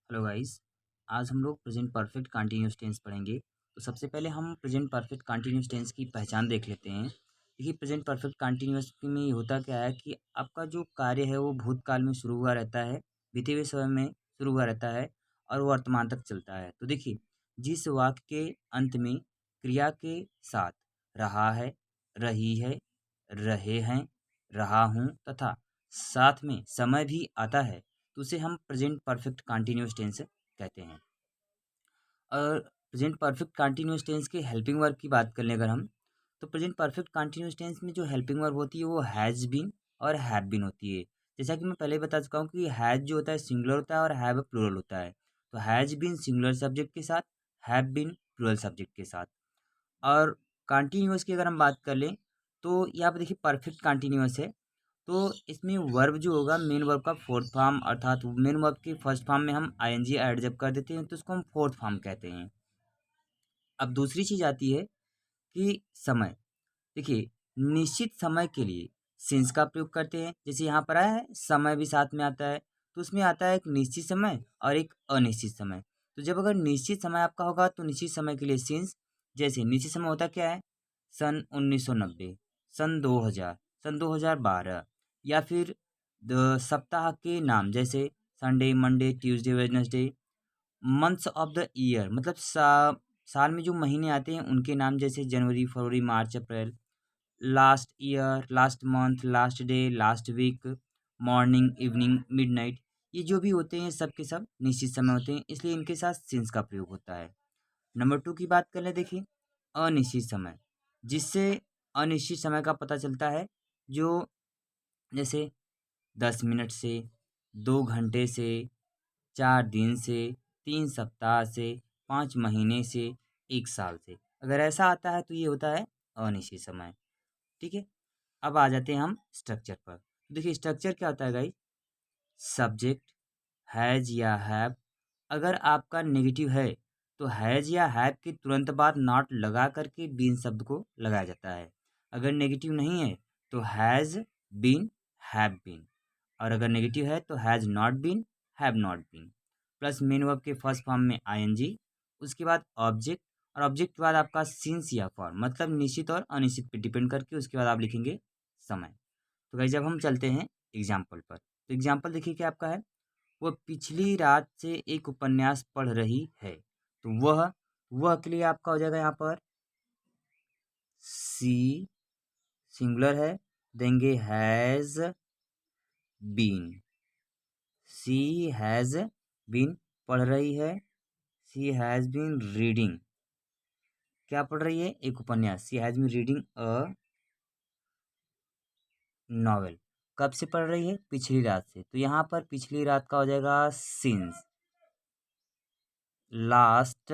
Hello guys. आज हम लोग प्रेजेंट परफेक्ट कंटीन्यूअस टेंस पढ़ेंगे। तो सबसे पहले हम प्रेजेंट परफेक्ट कंटीन्यूअस टेंस की पहचान देख लेते हैं। देखिए, प्रेजेंट परफेक्ट कंटीन्यूअस में ये होता क्या है कि आपका जो कार्य है वो भूतकाल में शुरू हुआ रहता है, बीते हुए समय में शुरू हुआ रहता है और वो वर्तमान तक चलता है। तो देखिए, जिस वाक्य के अंत में क्रिया के साथ रहा है, रही है, रहे हैं, रहा हूँ तथा साथ में समय भी आता है, तो उसे हम प्रेजेंट परफेक्ट कंटीन्यूअस टेंस कहते हैं। और प्रेजेंट परफेक्ट कंटीन्यूअस टेंस के हेल्पिंग वर्ब की बात कर लें अगर हम, तो प्रेजेंट परफेक्ट कंटीन्यूअस टेंस में जो हेल्पिंग वर्ब होती है वो हैज़ बीन और हैव बीन होती है। जैसा कि मैं पहले ही बता चुका हूँ कि हैज़ जो होता है सिंगुलर होता है और हैव प्लूरल होता है। तो हैज़ बीन सिंगुलर सब्जेक्ट के साथ, हैव बीन प्लूरल सब्जेक्ट के साथ। और कंटीन्यूअस की अगर हम बात कर लें, तो यहाँ पे देखिए परफेक्ट कंटीन्यूअस है। तो इसमें वर्ब जो होगा मेन वर्ब का फोर्थ फॉर्म, अर्थात मेन वर्ब के फर्स्ट फॉर्म में हम आईएनजी ऐड जब कर देते हैं तो उसको हम फोर्थ फॉर्म कहते हैं। अब दूसरी चीज आती है कि समय। देखिए, निश्चित समय के लिए सिंस का प्रयोग करते हैं। जैसे यहाँ पर आया है समय भी साथ में आता है, तो उसमें आता है एक निश्चित समय और एक अनिश्चित समय। तो जब अगर निश्चित समय आपका होगा तो निश्चित समय के लिए सिंस। जैसे निश्चित समय होता क्या है, सन 1990, सन 2000, सन 2012, या फिर सप्ताह के नाम जैसे Sunday, Monday, Tuesday, Wednesday. Months of the year मतलब साल में जो महीने आते हैं उनके नाम जैसे जनवरी, फरवरी, मार्च, अप्रैल। Last year, last month, last day, last week, morning, evening, midnight. ये जो भी होते हैं सब के सब निश्चित समय होते हैं, इसलिए इनके साथ सिंस का प्रयोग होता है। नंबर टू की बात कर ले, देखिए अनिश्चित समय, जिससे अनिश्चित समय का पता चलता है। जो जैसे 10 मिनट से, 2 घंटे से, 4 दिन से, 3 सप्ताह से, 5 महीने से, 1 साल से, अगर ऐसा आता है तो ये होता है अनिश्चित समय। ठीक है। अब आ जाते हैं हम स्ट्रक्चर पर। देखिए, स्ट्रक्चर क्या होता है गाइस, सब्जेक्ट हैज या हैव। अगर आपका नेगेटिव है तो हैज या हैव के तुरंत बाद नॉट लगा करके बीन शब्द को लगाया जाता है। अगर नेगेटिव नहीं है तो हैज बीन, हैव बीन। और अगर नेगेटिव है तो has not been, have not been. Plus main verb के फर्स्ट फॉर्म में आईएनजी, उसके बाद ऑब्जेक्ट, और ऑब्जेक्ट के बाद आपका सिंस या फॉर्म, मतलब निश्चित और अनिश्चित पे डिपेंड करके उसके बाद आप लिखेंगे समय। तो गाइस, जब हम चलते हैं एग्जाम्पल पर, तो एग्जाम्पल देखिए क्या आपका है, वह पिछली रात से एक उपन्यास पढ़ रही है। तो वह के लिए आपका हो जाएगा यहाँ पर सी, सिंगुलर है, देंगे has been. She has been पढ़ रही है, सी हैज बीन रीडिंग। क्या पढ़ रही है, एक उपन्यास। She has been reading a novel. कब से पढ़ रही है, पिछली रात से। तो यहाँ पर पिछली रात का हो जाएगा सिंस लास्ट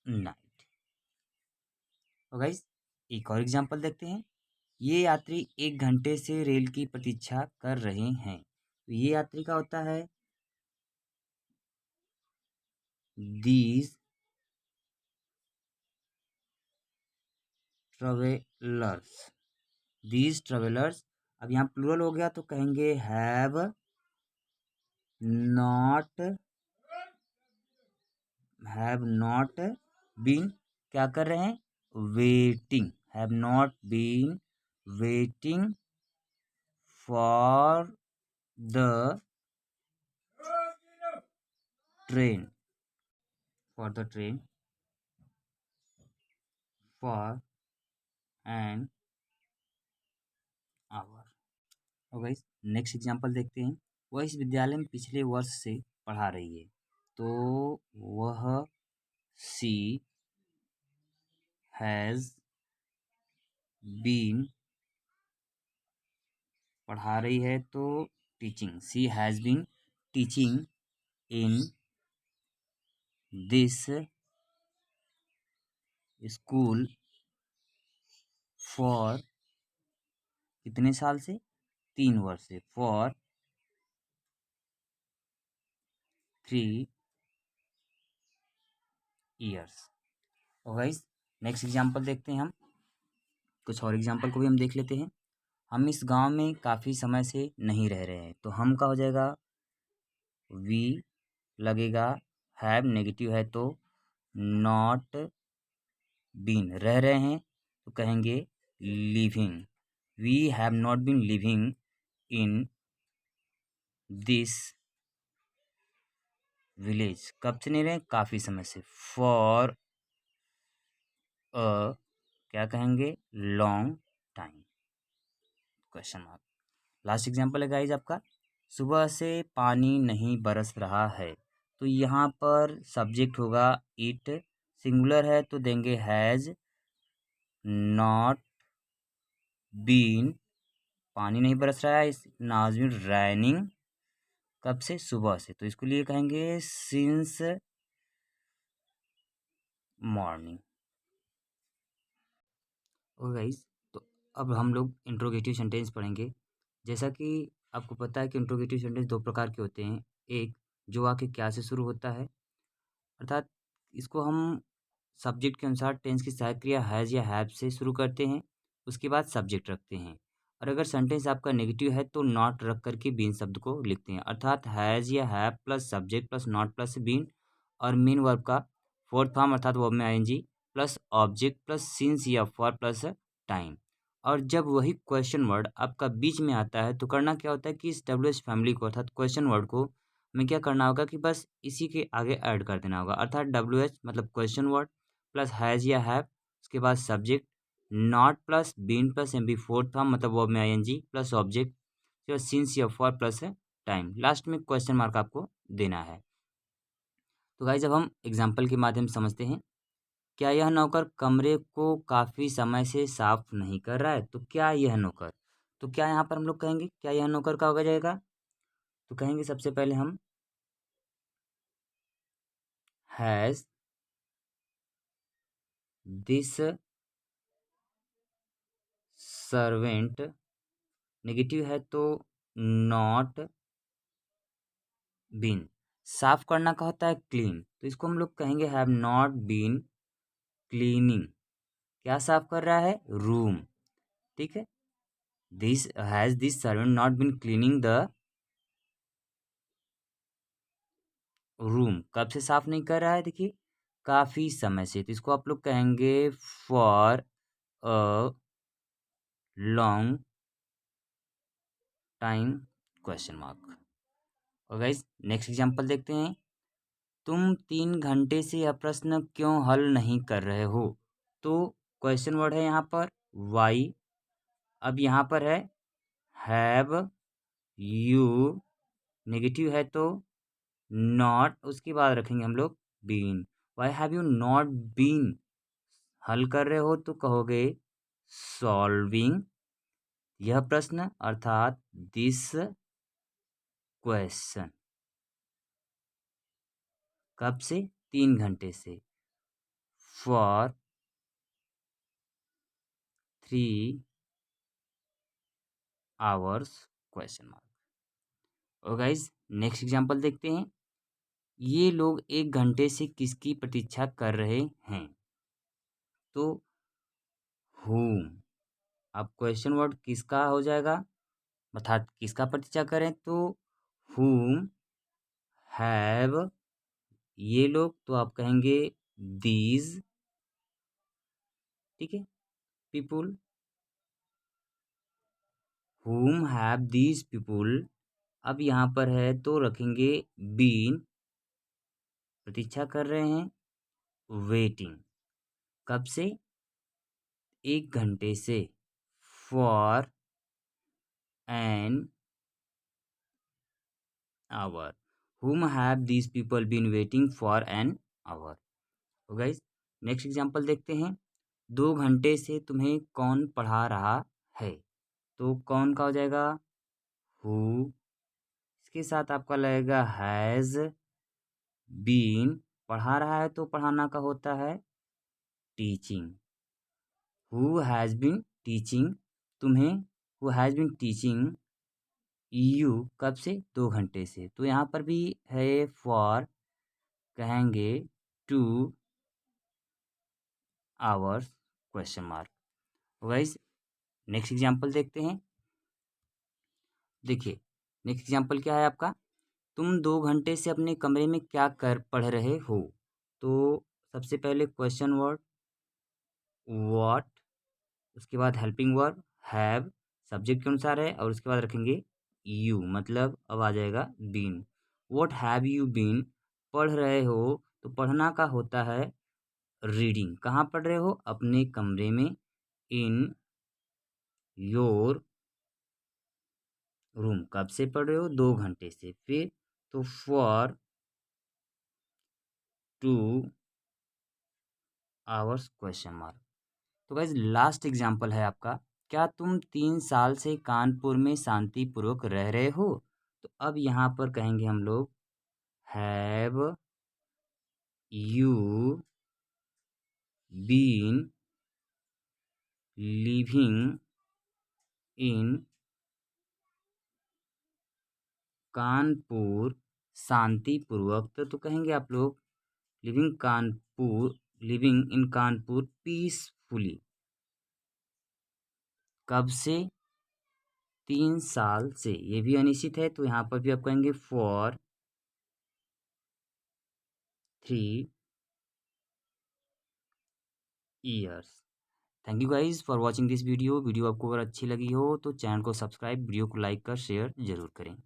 नाइट। तो गाइस, एक और एग्जांपल देखते हैं। ये यात्री 1 घंटे से रेल की प्रतीक्षा कर रहे हैं। तो ये यात्री का होता है दीज ट्रेवलर्स, दीज ट्रेवलर्स। अब यहाँ प्लूरल हो गया तो कहेंगे नॉट हैव नॉट बीन, क्या कर रहे हैं, waiting. Have not been waiting for the train, for the train for an hour. और गाइस, नेक्स्ट एग्जांपल देखते हैं। वह इस विद्यालय में पिछले वर्ष से पढ़ा रही है। तो वह सी हैज़ बीन पढ़ा रही है, तो teaching, she has been teaching in this school for कितने साल से, 3 वर्ष से, फॉर 3 years। और गाइस, नेक्स्ट एग्जांपल देखते हैं हम। कुछ और एग्जांपल को भी हम देख लेते हैं। हम इस गांव में काफ़ी समय से नहीं रह रहे हैं। तो हम का हो जाएगा वी लगेगा, हैव नेगेटिव है तो नॉट बीन, रह रहे हैं तो कहेंगे living. We have not been living in this village, कब से नहीं रहे, काफ़ी समय से। फॉर अ क्या कहेंगे, long time, question mark. Last example है गाइज आपका, सुबह से पानी नहीं बरस रहा है। तो यहाँ पर सब्जेक्ट होगा इट, सिंगुलर है तो देंगे हैज़ नॉट बीन, पानी नहीं बरस रहा है, नाउ बीन रैनिंग, कब से, सुबह से, तो इसको लिए कहेंगे सिंस मॉर्निंग। और गाइस, तो अब हम लोग इंट्रोगेटिव सेंटेंस पढ़ेंगे। जैसा कि आपको पता है कि इंट्रोगेटिव सेंटेंस दो प्रकार के होते हैं। एक जो वाक्य क्या से शुरू होता है, अर्थात इसको हम सब्जेक्ट के अनुसार टेंस की सहायक क्रिया हैज़ या हैव से शुरू करते हैं, उसके बाद सब्जेक्ट रखते हैं। और अगर सेंटेंस आपका नेगेटिव है तो नॉट रख करके बीन शब्द को लिखते हैं, अर्थात हैज़ या have plus subject plus not plus been, और मेन वर्ब का फोर्थ फॉर्म अर्थात वर्ब में ING plus object plus since या फॉर प्लस टाइम। और जब वही क्वेश्चन वर्ड आपका बीच में आता है तो करना क्या होता है कि इस डब्ल्यू फैमिली को अर्थात क्वेश्चन वर्ड को हमें क्या करना होगा कि बस इसी के आगे ऐड कर देना होगा, अर्थात डब्ल्यू एच मतलब क्वेश्चन वर्ड प्लस हैज़ या हैव, उसके बाद subject, not plus been plus M B fourth form मतलब वर्ब में आईएनजी प्लस ऑब्जेक्ट, फिर सिंस या फॉर प्लस टाइम, लास्ट में क्वेश्चन मार्क आपको देना है। तो गाइस जब हम एग्जाम्पल के माध्यम से समझते हैं, क्या यह नौकर कमरे को काफ़ी समय से साफ नहीं कर रहा है, तो क्या यह नौकर, तो क्या यहाँ पर हम लोग कहेंगे क्या यह नौकर का हो जाएगा, तो कहेंगे सबसे पहले हम हैज़ दिस सर्वेंट, नेगेटिव है तो नॉट बीन, साफ करना का होता है क्लीन, तो इसको हम लोग कहेंगे हैव नॉट बीन क्लीनिंग, क्या साफ कर रहा है, रूम, ठीक है। This has this servant not been cleaning the room, कब से साफ नहीं कर रहा है, देखिए काफी समय से, तो इसको आप लोग कहेंगे for a long time, question mark. और गाइस नेक्स्ट एग्जांपल देखते हैं, तुम 3 घंटे से यह प्रश्न क्यों हल नहीं कर रहे हो, तो क्वेश्चन वर्ड है यहाँ पर वाई, अब यहाँ पर है हैव यू, नेगेटिव है तो नॉट, उसके बाद रखेंगे हम लोग been, why have you not been, हल कर रहे हो तो कहोगे सॉल्विंग यह प्रश्न, अर्थात दिस क्वेश्चन, कब से, 3 घंटे से, फॉर 3 आवर्स, क्वेश्चन मार्क। और गाइज नेक्स्ट एग्जांपल देखते हैं, ये लोग 1 घंटे से किसकी प्रतीक्षा कर रहे हैं, तो whom, अब क्वेश्चन वर्ड किसका हो जाएगा, अर्थात किसका प्रतीक्षा करें, तो whom हैव, ये लोग तो आप कहेंगे दीज, ठीक है, people, whom have these people, अब यहाँ पर है तो रखेंगे बीन, प्रतीक्षा कर रहे हैं, वेटिंग, कब से, 1 घंटे से, for an our, whom have these people been waiting for an hour। तो गाइस नेक्स्ट एग्जांपल देखते हैं, 2 घंटे से तुम्हें कौन पढ़ा रहा है, तो कौन का हो जाएगा हु, इसके साथ आपका लगेगा हैज़ बीन, पढ़ा रहा है तो पढ़ाना का होता है teaching, who has been teaching तुम्हें, who has been teaching you, कब से, 2 घंटे से, तो यहाँ पर भी है फॉर, कहेंगे 2 hours, question mark. Wise next example देखते हैं, देखिए नेक्स्ट एग्जांपल क्या है आपका, तुम 2 घंटे से अपने कमरे में क्या कर पढ़ रहे हो? तो सबसे पहले क्वेश्चन वर्ड व्हाट, उसके बाद हेल्पिंग वर्ब हैव, सब्जेक्ट के अनुसार है और उसके बाद रखेंगे यू, मतलब अब आ जाएगा been. What have you been, पढ़ रहे हो, तो पढ़ना का होता है रीडिंग। कहाँ पढ़ रहे हो? अपने कमरे में। इन योर रूम, कब से पढ़ रहे हो? 2 घंटे से। फिर तो फॉर 2 आवर्स क्वेश्चन मार्क। तो गाइज लास्ट एग्जाम्पल है आपका, क्या तुम 3 साल से कानपुर में शांतिपूर्वक रह रहे हो? तो अब यहाँ पर कहेंगे हम लोग have you been living in Kanpur शांतिपूर्वक। तो कहेंगे आप लोग लिविंग इन कानपुर पीसफुली। कब से? 3 साल से। ये भी अनिश्चित है तो यहाँ पर भी आप कहेंगे for 3 years. Thank you guys for watching this video. Video आपको अगर अच्छी लगी हो तो चैनल को सब्सक्राइब, वीडियो को लाइक कर शेयर जरूर करें।